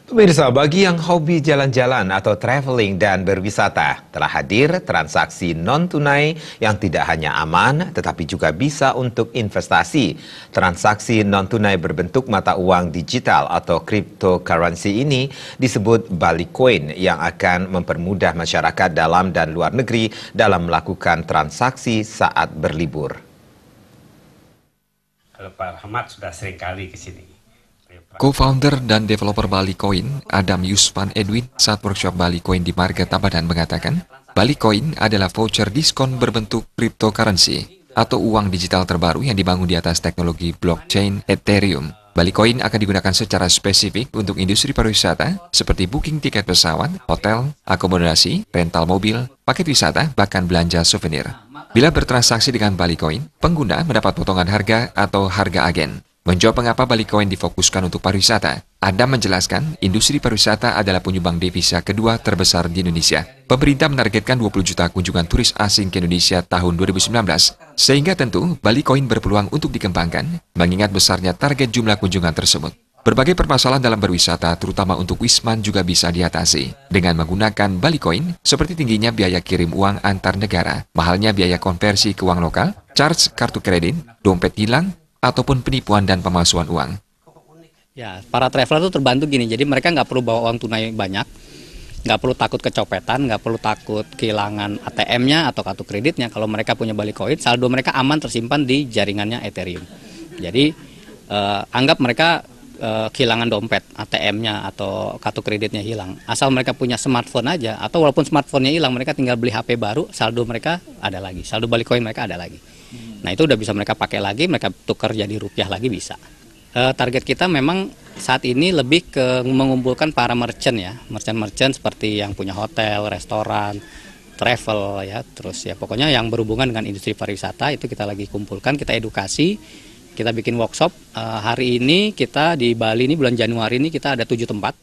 Pemirsa, bagi yang hobi jalan-jalan atau traveling dan berwisata, telah hadir transaksi non-tunai yang tidak hanya aman, tetapi juga bisa untuk investasi. Transaksi non-tunai berbentuk mata uang digital atau cryptocurrency ini disebut Bali Coin yang akan mempermudah masyarakat dalam dan luar negeri dalam melakukan transaksi saat berlibur. Kalau Pak Rahmat sudah sering kali ke sini. Co-founder dan developer Bali Coin, Adam Yuspan Edwin, saat workshop Bali Coin di Marga Tabanan mengatakan, Bali Coin adalah voucher diskon berbentuk cryptocurrency atau uang digital terbaru yang dibangun di atas teknologi blockchain Ethereum. Bali Coin akan digunakan secara spesifik untuk industri pariwisata seperti booking tiket pesawat, hotel, akomodasi, rental mobil, paket wisata, bahkan belanja souvenir. Bila bertransaksi dengan Bali Coin, pengguna mendapat potongan harga atau harga agen. Menjawab mengapa Bali Coin difokuskan untuk pariwisata, Adam menjelaskan industri pariwisata adalah penyumbang devisa kedua terbesar di Indonesia. Pemerintah menargetkan 20 juta kunjungan turis asing ke Indonesia tahun 2019, sehingga tentu Bali Coin berpeluang untuk dikembangkan, mengingat besarnya target jumlah kunjungan tersebut. Berbagai permasalahan dalam berwisata, terutama untuk Wisman, juga bisa diatasi dengan menggunakan Bali Coin, seperti tingginya biaya kirim uang antar negara, mahalnya biaya konversi ke uang lokal, charge kartu kredit, dompet hilang, ataupun penipuan dan pemalsuan uang. Ya, para traveler itu terbantu gini, jadi mereka nggak perlu bawa uang tunai banyak, nggak perlu takut kecopetan, nggak perlu takut kehilangan ATM-nya atau kartu kreditnya. Kalau mereka punya Bali Coin, saldo mereka aman tersimpan di jaringannya Ethereum. Jadi anggap mereka kehilangan dompet, ATM-nya atau kartu kreditnya hilang. Asal mereka punya smartphone aja, atau walaupun smartphone-nya hilang, mereka tinggal beli HP baru, saldo mereka ada lagi, saldo Bali Coin mereka ada lagi. Nah itu udah bisa mereka pakai lagi, mereka tukar jadi rupiah lagi bisa. Target kita memang saat ini lebih ke mengumpulkan para merchant ya, merchant seperti yang punya hotel, restoran, travel ya, terus ya pokoknya yang berhubungan dengan industri pariwisata itu kita lagi kumpulkan, kita edukasi, kita bikin workshop. Hari ini kita di Bali ini bulan Januari ini kita ada 7 tempat.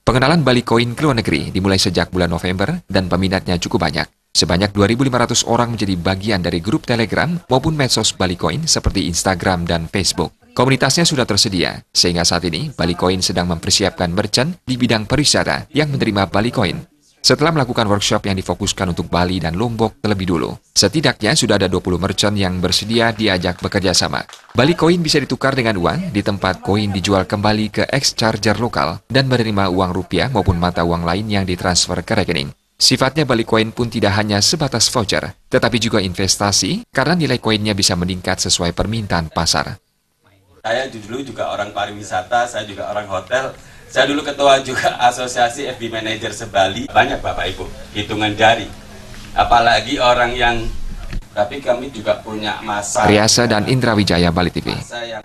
Pengenalan Bali Coin ke luar negeri dimulai sejak bulan November dan peminatnya cukup banyak. Sebanyak 2.500 orang menjadi bagian dari grup Telegram maupun medsos Bali Coin seperti Instagram dan Facebook. Komunitasnya sudah tersedia, sehingga saat ini Bali Coin sedang mempersiapkan merchant di bidang pariwisata yang menerima Bali Coin. Setelah melakukan workshop yang difokuskan untuk Bali dan Lombok terlebih dulu, setidaknya sudah ada 20 merchant yang bersedia diajak bekerja sama. Bali Coin bisa ditukar dengan uang di tempat koin dijual kembali ke exchange lokal dan menerima uang rupiah maupun mata uang lain yang ditransfer ke rekening. Sifatnya Bali Coin pun tidak hanya sebatas voucher, tetapi juga investasi karena nilai koinnya bisa meningkat sesuai permintaan pasar. Saya dulu juga orang pariwisata, saya juga orang hotel, saya dulu ketua juga asosiasi FB Manager se-Bali. Banyak Bapak Ibu, hitungan jari. Apalagi orang yang, tapi kami juga punya masa. Riasa dan Indra Wijaya, Bali TV. Masa yang